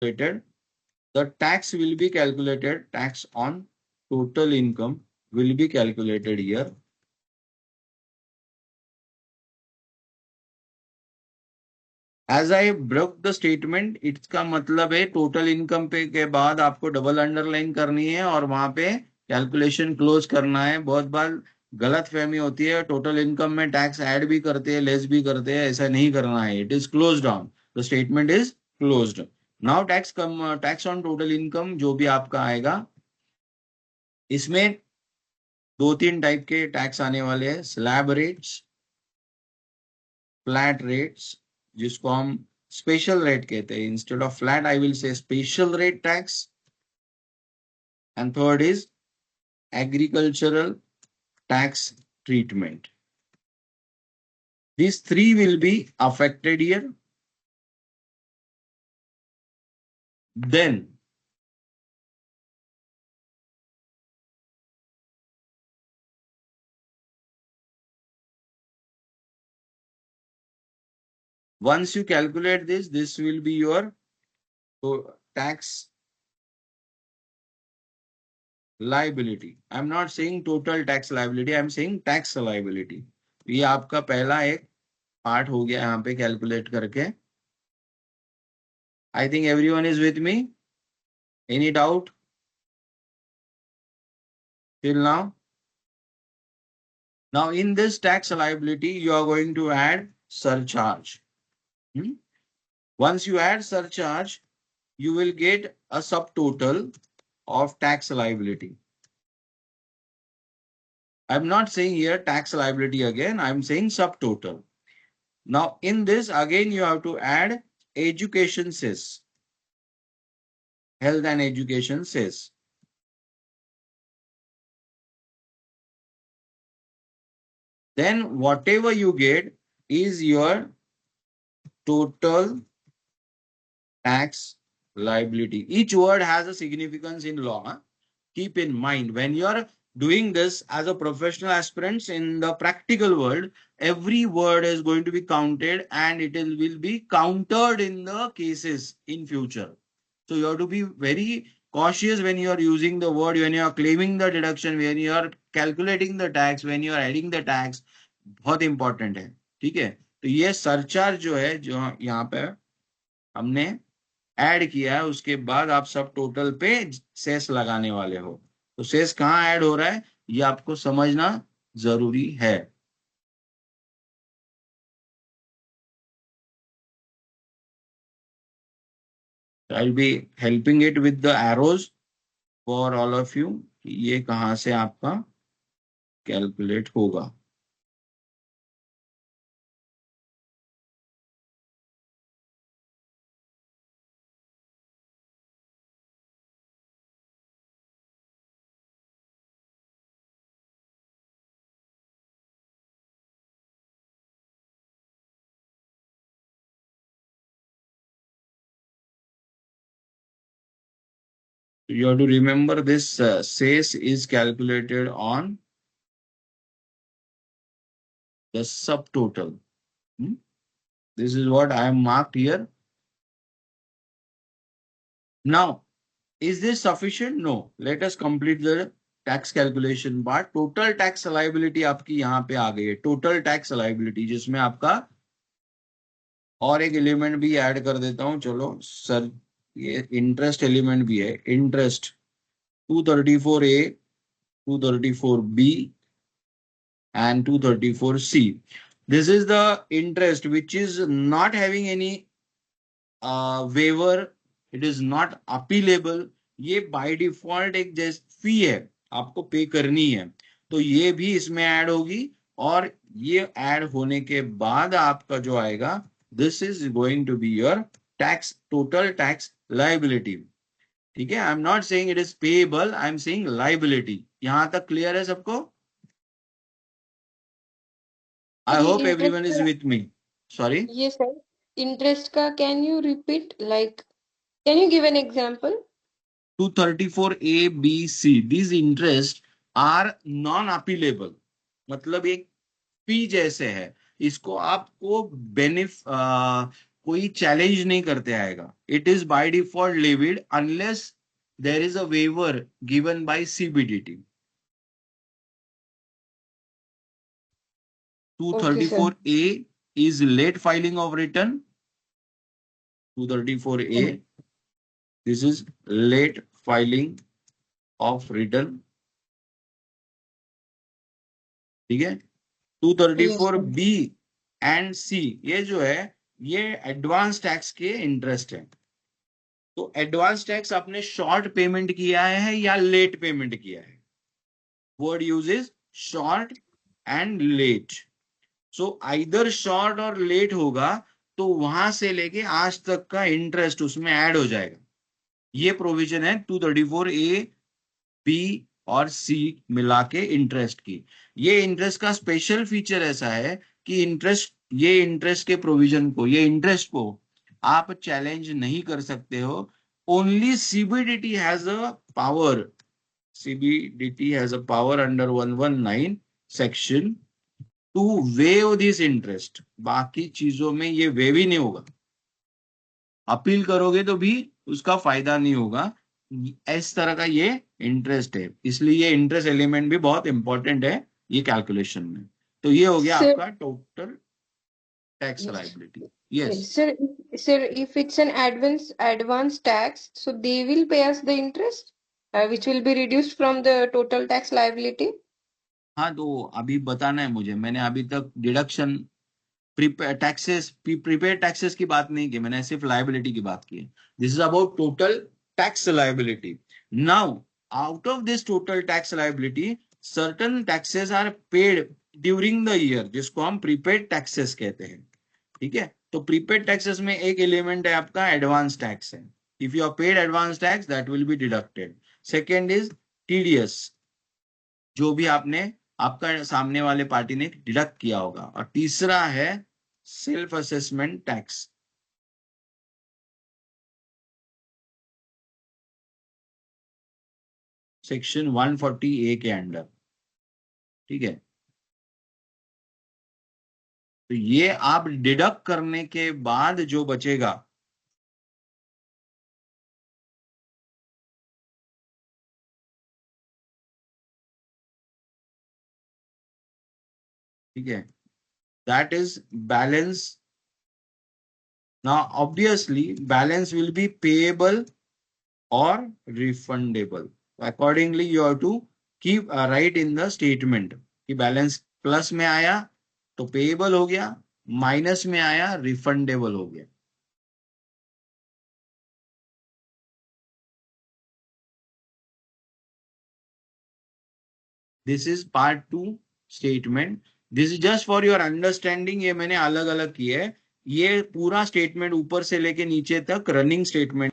calculated. The tax will be calculated. Tax on total income will be calculated here. As I broke the statement, इसका मतलब है total income पे के बाद आपको डबल अंडरलाइन करनी है और वहां पे कैलकुलेशन क्लोज करना है. बहुत बार गलत फहमी होती है, टोटल इनकम में टैक्स ऐड भी करते हैं, लेस भी करते हैं. ऐसा नहीं करना है. It is close down. The statement is closed. Now tax on total income जो भी आपका आएगा, इसमें दो तीन टाइप के टैक्स आने वाले हैं. स्लैब रेट्स, फ्लैट रेट्स, जिसको हम स्पेशल रेट कहते हैं. Instead of flat I will say special rate tax. And third is agricultural tax treatment. These three will be affected here. Then once you calculate this, this will be your tax liability. I'm not saying total tax liability, I'm saying tax liability. ये आपका पहला एक part हो गया यहाँ पे calculate करके. I think everyone is with me. Any doubt till now? Now in this tax liability, you are going to add surcharge. Once you add surcharge, you will get a subtotal of tax liability. I'm not saying here tax liability again, I'm saying subtotal. Now in this again you have to add education cess, health and education cess. Then whatever you get is your total tax liability. Each word has a significance in law. Keep in mind when you are doing this as a professional aspirants in the practical world, every word is going to be counted and it will be countered in the cases in future. So you have to be very cautious when you are using the word, when you are claiming the deduction, when you are calculating the tax, when you are adding the tax. बहुत important है. ठीक है, तो ये surcharge जो है, जो यहाँ पे हमने ऐड किया है, उसके बाद आप सब टोटल पे सेस लगाने वाले हो. तो सेस कहाँ ऐड हो रहा है ये आपको समझना जरूरी है. I be helping it with the arrows for all of you. ये कहाँ से आपका कैलकुलेट होगा. You have to remember this cess is calculated on the subtotal. This is what I am marked here. Now, is this sufficient? No. Let us complete the tax calculation part. Total tax liability आपकी यहाँ पे आ गई है. Total tax liability जिसमें आपका और एक element भी ऐड कर देता हूं. चलो सर, ये इंटरेस्ट एलिमेंट भी है. Interest 234A, 234B and 234C. This is the interest which is not having any waiver. It is not appealable. ये बाय डिफॉल्ट एक जैसे फी है, आपको पे करनी है. तो ये भी इसमें ऐड होगी और ये ऐड होने के बाद आपका जो आएगा, this is going to be your tax, total tax liability. ठीक है, I am not saying it is payable, I am saying liability. यहां तक क्लियर है सबको? आई ये hope everyone is interest, with me. Sorry, ये सर इंटरेस्ट का can you repeat, like can you give an example? 234A, B, C, these interest are non appealable. मतलब एक फी जैसे है. इसको आपको कोई चैलेंज नहीं करते आएगा. It is by default levied unless there is a waiver given by CBDT. Okay, sir. 234A is late filing of return. 234A, this is late filing of return. ठीक है. Yes, sir. 234B एंड सी ये जो है ये advance tax के interest है. तो advance tax आपने शॉर्ट पेमेंट किया है या लेट पेमेंट किया है. Word use is short and let. So either short और लेट होगा तो वहां से लेके आज तक का इंटरेस्ट उसमें ऐड हो जाएगा. ये प्रोविजन है 234A बी और सी मिला के इंटरेस्ट की. ये इंटरेस्ट का स्पेशल फीचर ऐसा है कि इंटरेस्ट के प्रोविजन को ये इंटरेस्ट को आप चैलेंज नहीं कर सकते हो. Only CBDT has a power. CBDT has a power under 119 section two wave this interest. बाकी चीजों में ये वेव ही नहीं होगा. अपील करोगे तो भी उसका फायदा नहीं होगा. इस तरह का ये इंटरेस्ट है. इसलिए ये इंटरेस्ट एलिमेंट भी बहुत इंपॉर्टेंट है ये कैलकुलेशन में. तो ये हो गया Sir, आपका total tax yes. Liability. Yes, yes. sir, if it's an advance tax, so they will pay us the interest, which will be reduced from the total tax liability. हाँ तो अभी बताना है मुझे. मैंने अभी तक डिडक्शन प्रीपेड टैक्सेस की बात नहीं की. मैंने सिर्फ लायबिलिटी की बात की. This is about total tax liability. Now out of this total tax liability certain taxes are paid during the year जिसको हम प्रीपेड टैक्सेस कहते हैं. ठीक है. तो प्रीपेड टैक्सेस में एक एलिमेंट है आपका एडवांस टैक्स है. If you are paid advance tax that will be deducted. Second is TDS जो भी आपने आपका सामने वाले पार्टी ने डिडक्ट किया होगा. और तीसरा है self assessment tax. Section 140A के अंडर. ठीक है. तो ये आप डिडक्ट करने के बाद जो बचेगा ठीक है that is balance. Now obviously balance will be payable or refundable. Accordingly, you have to keep write in the statement कि बैलेंस प्लस में आया तो पेएबल हो गया, माइनस में आया रिफंडेबल हो गया. This is part 2 statement. This is just for your understanding. ये मैंने अलग अलग किए है. ये पूरा स्टेटमेंट ऊपर से लेके नीचे तक रनिंग स्टेटमेंट